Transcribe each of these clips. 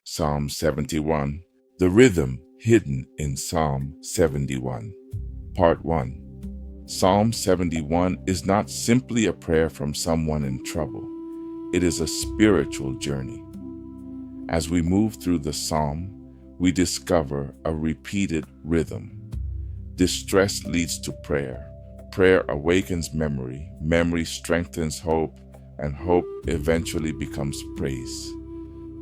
Psalm 71. The rhythm hidden in Psalm 71. Part 1. Psalm 71 is not simply a prayer from someone in trouble. It is a spiritual journey. As we move through the psalm, we discover a repeated rhythm. Distress leads to prayer. Prayer awakens memory. Memory strengthens hope, and hope eventually becomes praise.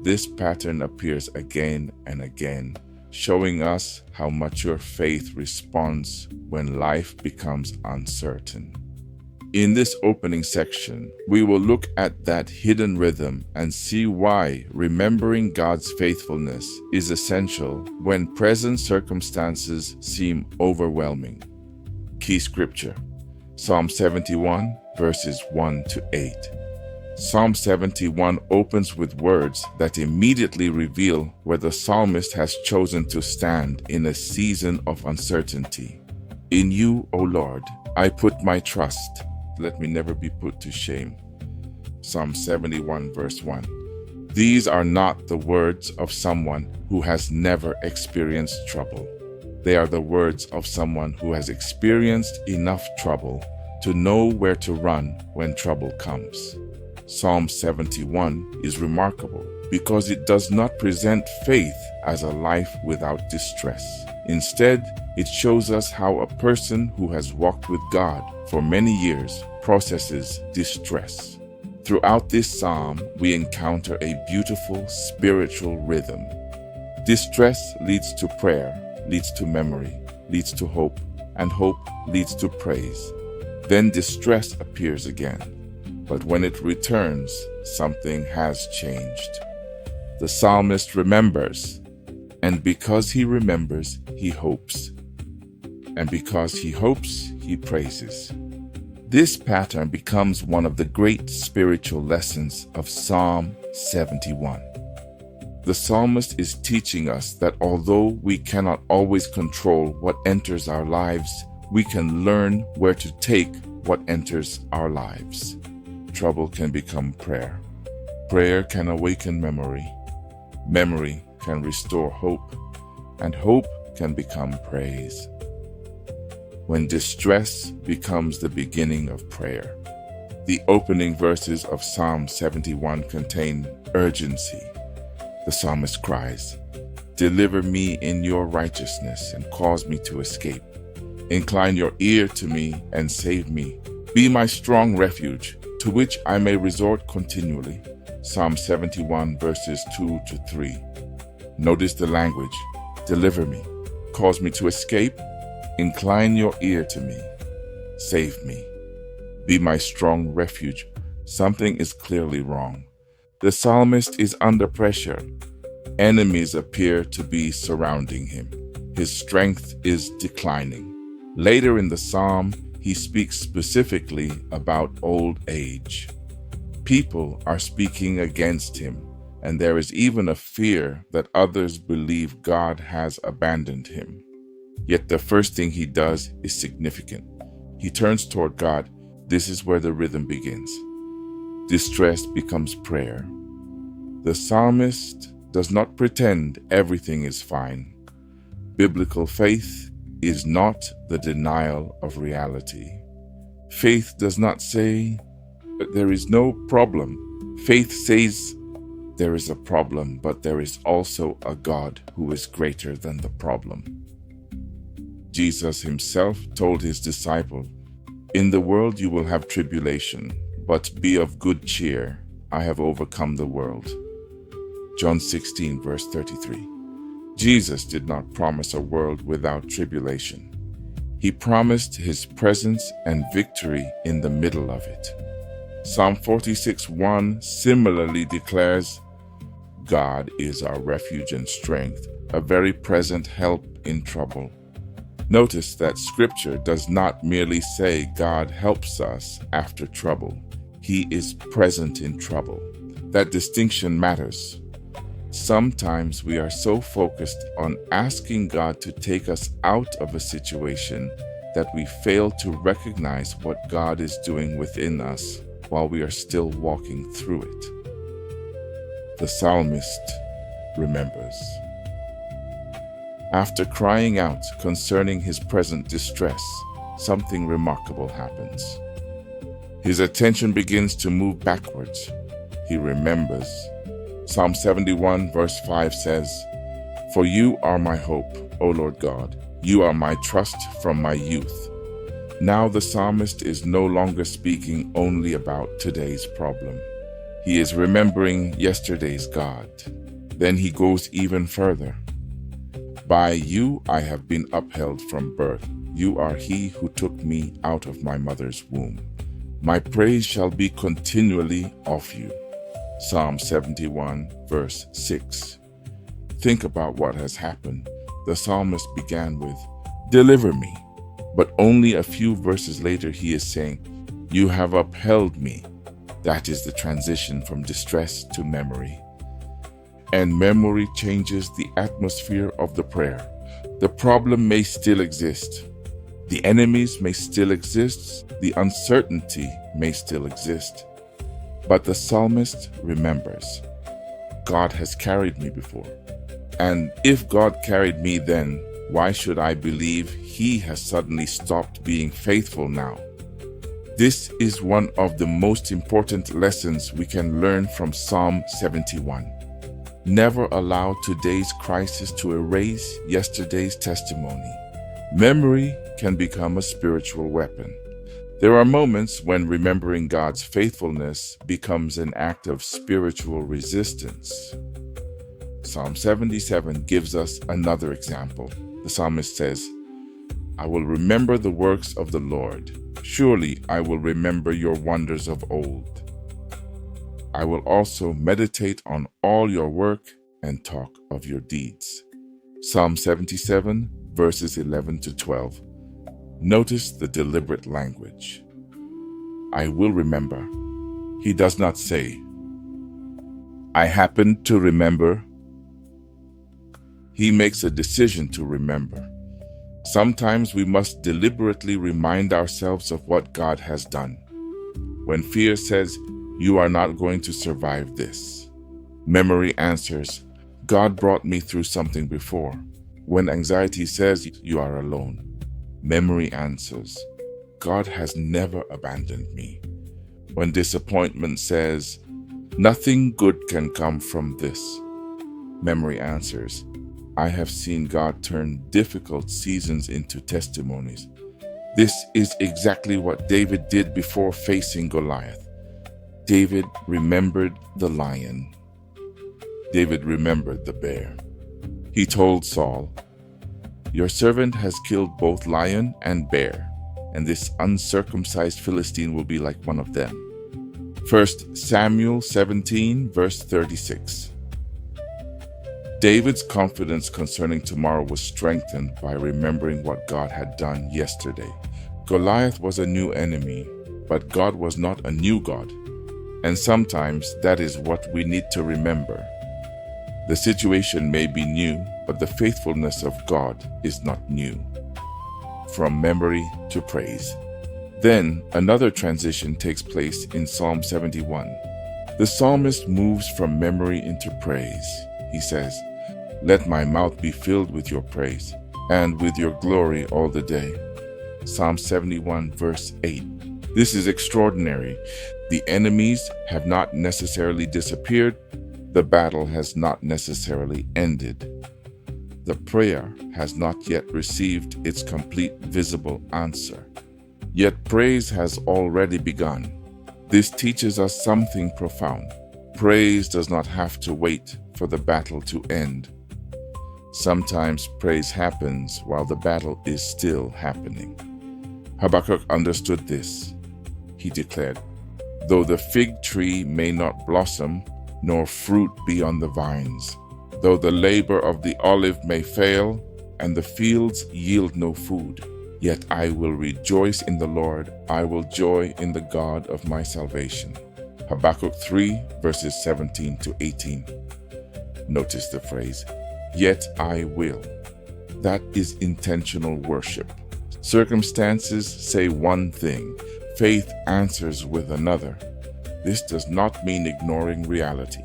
This pattern appears again and again, showing us how mature faith responds when life becomes uncertain. In this opening section, we will look at that hidden rhythm and see why remembering God's faithfulness is essential when present circumstances seem overwhelming. Key scripture: Psalm 71, verses 1 to 8. Psalm 71 opens with words that immediately reveal where the psalmist has chosen to stand in a season of uncertainty. In you, O Lord, I put my trust. Let me never be put to shame. Psalm 71, verse 1. These are not the words of someone who has never experienced trouble. They are the words of someone who has experienced enough trouble to know where to run when trouble comes. Psalm 71 is remarkable because it does not present faith as a life without distress. Instead, it shows us how a person who has walked with God for many years processes distress. Throughout this psalm, we encounter a beautiful spiritual rhythm. Distress leads to prayer, leads to memory, leads to hope, and hope leads to praise. Then distress appears again. But when it returns, something has changed. The psalmist remembers, and because he remembers, he hopes. And because he hopes, he praises. This pattern becomes one of the great spiritual lessons of Psalm 71. The psalmist is teaching us that although we cannot always control what enters our lives, we can learn where to take what enters our lives. Trouble can become prayer. Prayer can awaken memory. Memory can restore hope. And hope can become praise. When distress becomes the beginning of prayer. The opening verses of Psalm 71 contain urgency. The psalmist cries, "Deliver me in your righteousness and cause me to escape. Incline your ear to me and save me. Be my strong refuge, to which I may resort continually." Psalm 71, verses 2 to 3. Notice the language. Deliver me. Cause me to escape. Incline your ear to me. Save me. Be my strong refuge. Something is clearly wrong. The psalmist is under pressure. Enemies appear to be surrounding him. His strength is declining. Later in the psalm, he speaks specifically about old age. People are speaking against him, and there is even a fear that others believe God has abandoned him. Yet the first thing he does is significant. He turns toward God. This is where the rhythm begins. Distress becomes prayer. The psalmist does not pretend everything is fine. Biblical faith is not the denial of reality. Faith does not say that there is no problem. Faith says there is a problem, but there is also a God who is greater than the problem. Jesus himself told his disciples, "In the world you will have tribulation, but be of good cheer. I have overcome the world." John 16, verse 33. Jesus did not promise a world without tribulation. He promised his presence and victory in the middle of it. Psalm 46:1 similarly declares, "God is our refuge and strength, a very present help in trouble." Notice that scripture does not merely say God helps us after trouble. He is present in trouble. That distinction matters. Sometimes we are so focused on asking God to take us out of a situation that we fail to recognize what God is doing within us while we are still walking through it. The psalmist remembers. After crying out concerning his present distress, something remarkable happens. His attention begins to move backwards. He remembers. Psalm 71 verse 5 says, "For you are my hope, O Lord God. You are my trust from my youth." Now the psalmist is no longer speaking only about today's problem. He is remembering yesterday's God. Then he goes even further. "By you I have been upheld from birth. You are he who took me out of my mother's womb. My praise shall be continually of you." Psalm 71 verse 6. Think about what has happened. The psalmist began with, "Deliver me." But only a few verses later he is saying, "You have upheld me." That is the transition from distress to memory. And memory changes the atmosphere of the prayer. The problem may still exist. The enemies may still exist. The uncertainty may still exist. But the psalmist remembers, God has carried me before. And if God carried me then, why should I believe he has suddenly stopped being faithful now? This is one of the most important lessons we can learn from Psalm 71. Never allow today's crisis to erase yesterday's testimony. Memory can become a spiritual weapon. There are moments when remembering God's faithfulness becomes an act of spiritual resistance. Psalm 77 gives us another example. The psalmist says, "I will remember the works of the Lord. Surely I will remember your wonders of old. I will also meditate on all your work and talk of your deeds." Psalm 77, verses 11 to 12. Notice the deliberate language. I will remember. He does not say, I happen to remember. He makes a decision to remember. Sometimes we must deliberately remind ourselves of what God has done. When fear says, "You are not going to survive this," memory answers, "God brought me through something before." When anxiety says, "You are alone," memory answers, "God has never abandoned me." When disappointment says, "Nothing good can come from this," memory answers, "I have seen God turn difficult seasons into testimonies." This is exactly what David did before facing Goliath. David remembered the lion. David remembered the bear. He told Saul, "Your servant has killed both lion and bear, and this uncircumcised Philistine will be like one of them." 1 Samuel 17, verse 36. David's confidence concerning tomorrow was strengthened by remembering what God had done yesterday. Goliath was a new enemy, but God was not a new God. And sometimes that is what we need to remember. The situation may be new, but the faithfulness of God is not new. From memory to praise. Then another transition takes place in Psalm 71. The psalmist moves from memory into praise. He says, "Let my mouth be filled with your praise, and with your glory all the day." Psalm 71 verse 8. This is extraordinary. The enemies have not necessarily disappeared. The battle has not necessarily ended. The prayer has not yet received its complete visible answer. Yet praise has already begun. This teaches us something profound. Praise does not have to wait for the battle to end. Sometimes praise happens while the battle is still happening. Habakkuk understood this. He declared, "Though the fig tree may not blossom, nor fruit be on the vines, though the labor of the olive may fail, and the fields yield no food, yet I will rejoice in the Lord, I will joy in the God of my salvation." Habakkuk 3, verses 17 to 18. Notice the phrase, "Yet I will." That is intentional worship. Circumstances say one thing, faith answers with another. This does not mean ignoring reality.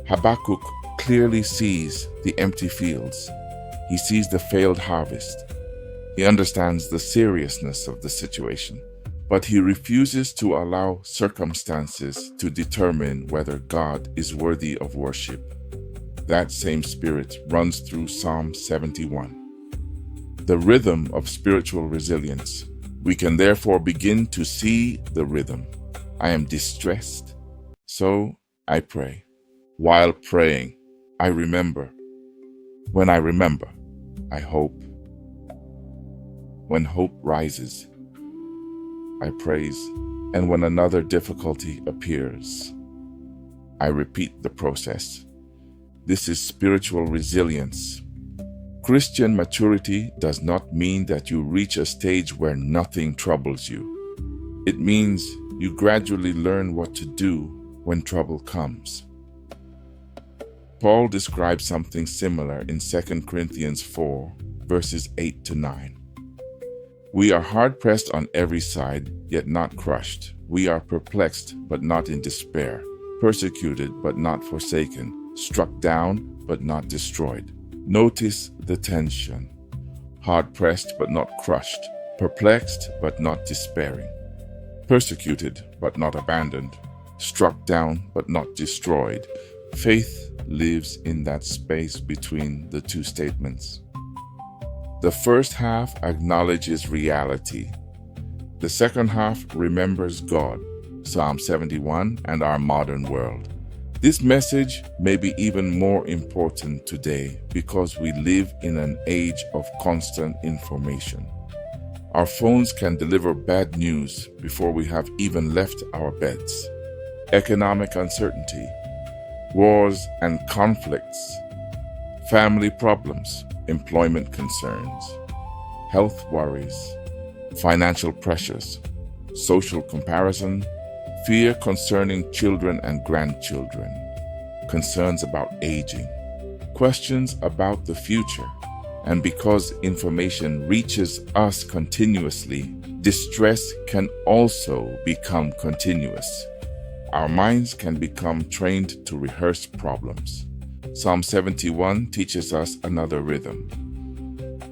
Habakkuk clearly sees the empty fields. He sees the failed harvest. He understands the seriousness of the situation, but he refuses to allow circumstances to determine whether God is worthy of worship. That same spirit runs through Psalm 71. The rhythm of spiritual resilience. We can therefore begin to see the rhythm. I am distressed, so I pray. While praying, I remember. When I remember, I hope. When hope rises, I praise. And when another difficulty appears, I repeat the process. This is spiritual resilience. Christian maturity does not mean that you reach a stage where nothing troubles you. It means you gradually learn what to do when trouble comes. Paul describes something similar in 2 Corinthians 4, verses 8 to 9. We are hard-pressed on every side, yet not crushed. We are perplexed, but not in despair. Persecuted, but not forsaken. Struck down, but not destroyed. Notice the tension. Hard-pressed, but not crushed. Perplexed, but not despairing. Persecuted, but not abandoned. Struck down, but not destroyed. Faith lives in that space between the two statements. The first half acknowledges reality. The second half remembers God, Psalm 71, and our modern world. This message may be even more important today because we live in an age of constant information. Our phones can deliver bad news before we have even left our beds. Economic uncertainty, wars and conflicts, family problems, employment concerns, health worries, financial pressures, social comparison, fear concerning children and grandchildren, concerns about aging, questions about the future. And because information reaches us continuously, distress can also become continuous. Our minds can become trained to rehearse problems. Psalm 71 teaches us another rhythm.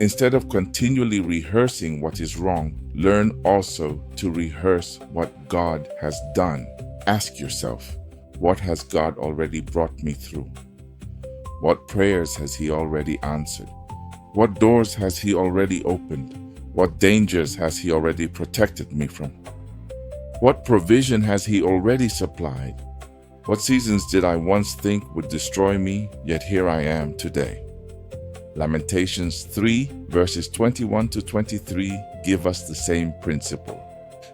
Instead of continually rehearsing what is wrong, learn also to rehearse what God has done. Ask yourself, what has God already brought me through? What prayers has He already answered? What doors has He already opened? What dangers has He already protected me from? What provision has He already supplied? What seasons did I once think would destroy me, yet here I am today? Lamentations 3, verses 21 to 23 give us the same principle.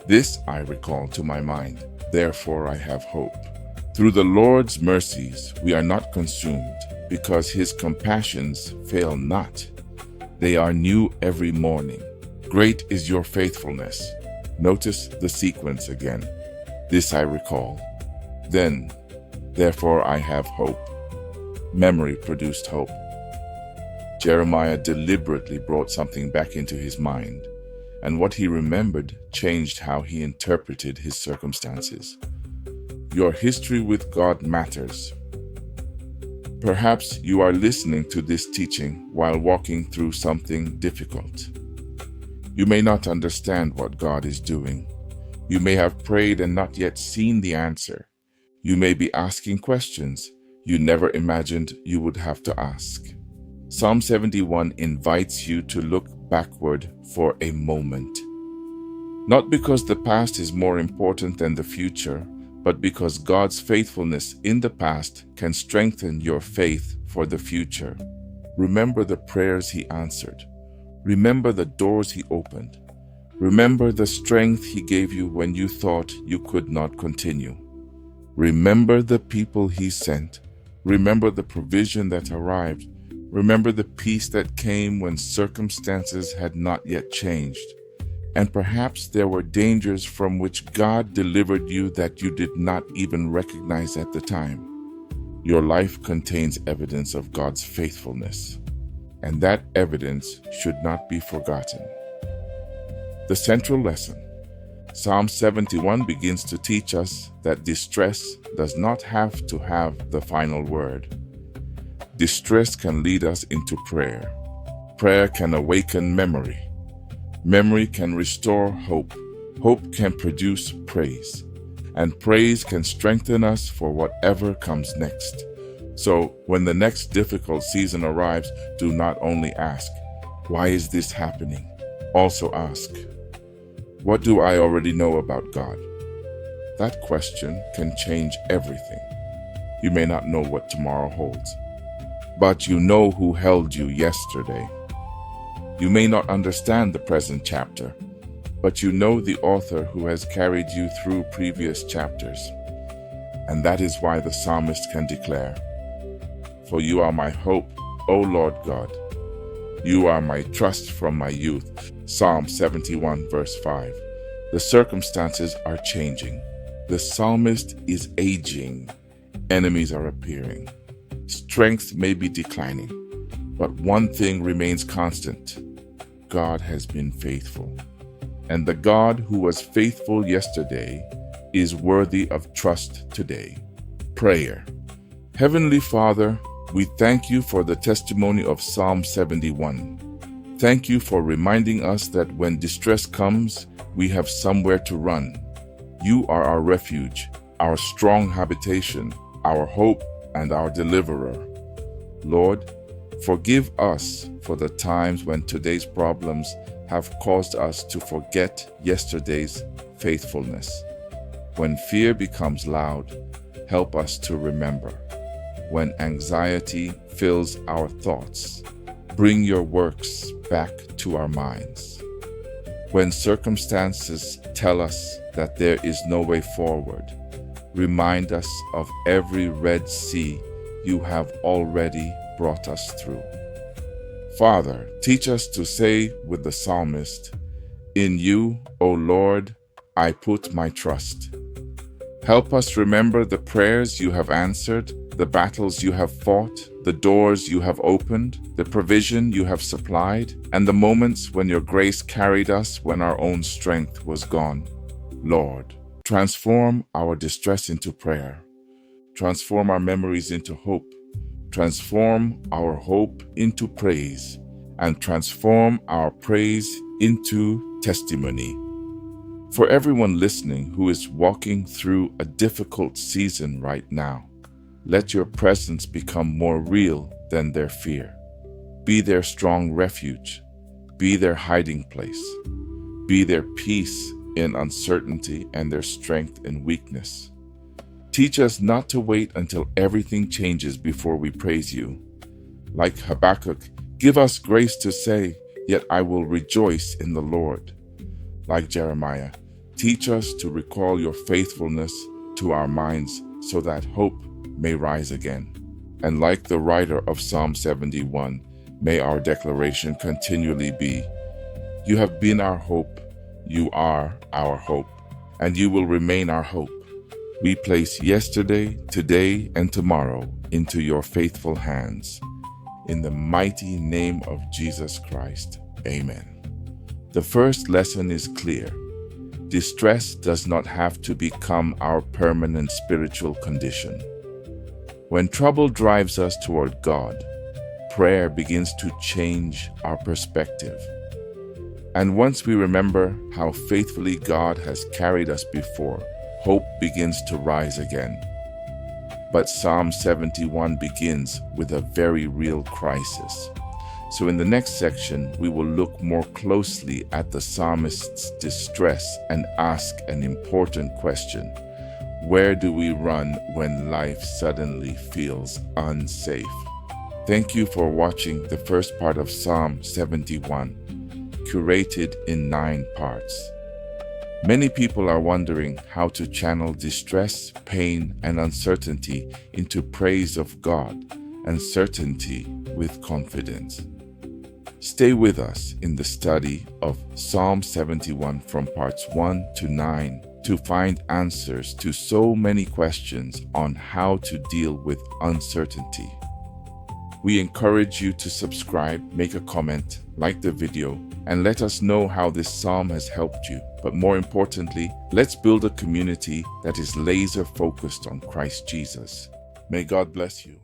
This I recall to my mind, therefore I have hope. Through the Lord's mercies we are not consumed, because His compassions fail not. They are new every morning. Great is your faithfulness. Notice the sequence again. This I recall. Then, therefore I have hope. Memory produced hope. Jeremiah deliberately brought something back into his mind, and what he remembered changed how he interpreted his circumstances. Your history with God matters. Perhaps you are listening to this teaching while walking through something difficult. You may not understand what God is doing. You may have prayed and not yet seen the answer. You may be asking questions you never imagined you would have to ask. Psalm 71 invites you to look backward for a moment. Not because the past is more important than the future, but because God's faithfulness in the past can strengthen your faith for the future. Remember the prayers He answered. Remember the doors He opened. Remember the strength He gave you when you thought you could not continue. Remember the people He sent. Remember the provision that arrived. Remember the peace that came when circumstances had not yet changed. And perhaps there were dangers from which God delivered you that you did not even recognize at the time. Your life contains evidence of God's faithfulness, and that evidence should not be forgotten. The central lesson. Psalm 71 begins to teach us that distress does not have to have the final word. Distress can lead us into prayer. Prayer can awaken memory. Memory can restore hope. Hope can produce praise. And praise can strengthen us for whatever comes next. So when the next difficult season arrives, do not only ask, "Why is this happening?" Also ask, "What do I already know about God?" That question can change everything. You may not know what tomorrow holds, but you know who held you yesterday. You may not understand the present chapter, but you know the author who has carried you through previous chapters. And that is why the psalmist can declare, "For you are my hope, O Lord God. You are my trust from my youth." Psalm 71 verse 5. The circumstances are changing. The psalmist is aging. Enemies are appearing. Strength may be declining, but one thing remains constant. God has been faithful. And the God who was faithful yesterday is worthy of trust today. Prayer. Heavenly Father, we thank you for the testimony of Psalm 71. Thank you for reminding us that when distress comes, we have somewhere to run. You are our refuge, our strong habitation, our hope, and our deliverer. Lord, forgive us for the times when today's problems have caused us to forget yesterday's faithfulness. When fear becomes loud, help us to remember. When anxiety fills our thoughts, bring your works back to our minds. When circumstances tell us that there is no way forward, remind us of every Red Sea you have already brought us through. Father, teach us to say with the psalmist, "In you, O Lord, I put my trust." Help us remember the prayers you have answered, the battles you have fought, the doors you have opened, the provision you have supplied, and the moments when your grace carried us when our own strength was gone. Lord, transform our distress into prayer. Transform our memories into hope. Transform our hope into praise, and transform our praise into testimony. For everyone listening who is walking through a difficult season right now, let your presence become more real than their fear. Be their strong refuge. Be their hiding place. Be their peace in uncertainty and their strength in weakness. Teach us not to wait until everything changes before we praise you. Like Habakkuk, give us grace to say, "Yet I will rejoice in the Lord." Like Jeremiah, teach us to recall your faithfulness to our minds so that hope may rise again. And like the writer of Psalm 71, may our declaration continually be, "You have been our hope, you are our hope, and you will remain our hope." We place yesterday, today, and tomorrow into your faithful hands. In the mighty name of Jesus Christ, amen. The first lesson is clear. Distress does not have to become our permanent spiritual condition. When trouble drives us toward God, prayer begins to change our perspective. And once we remember how faithfully God has carried us before, hope begins to rise again. But Psalm 71 begins with a very real crisis. So in the next section, we will look more closely at the psalmist's distress and ask an important question. Where do we run when life suddenly feels unsafe? Thank you for watching the first part of Psalm 71, curated in 9 parts. Many people are wondering how to channel distress, pain, and uncertainty into praise of God and certainty with confidence. Stay with us in the study of Psalm 71 from parts 1 to 9 to find answers to so many questions on how to deal with uncertainty. We encourage you to subscribe, make a comment, like the video, and let us know how this psalm has helped you. But more importantly, let's build a community that is laser focused on Christ Jesus. May God bless you.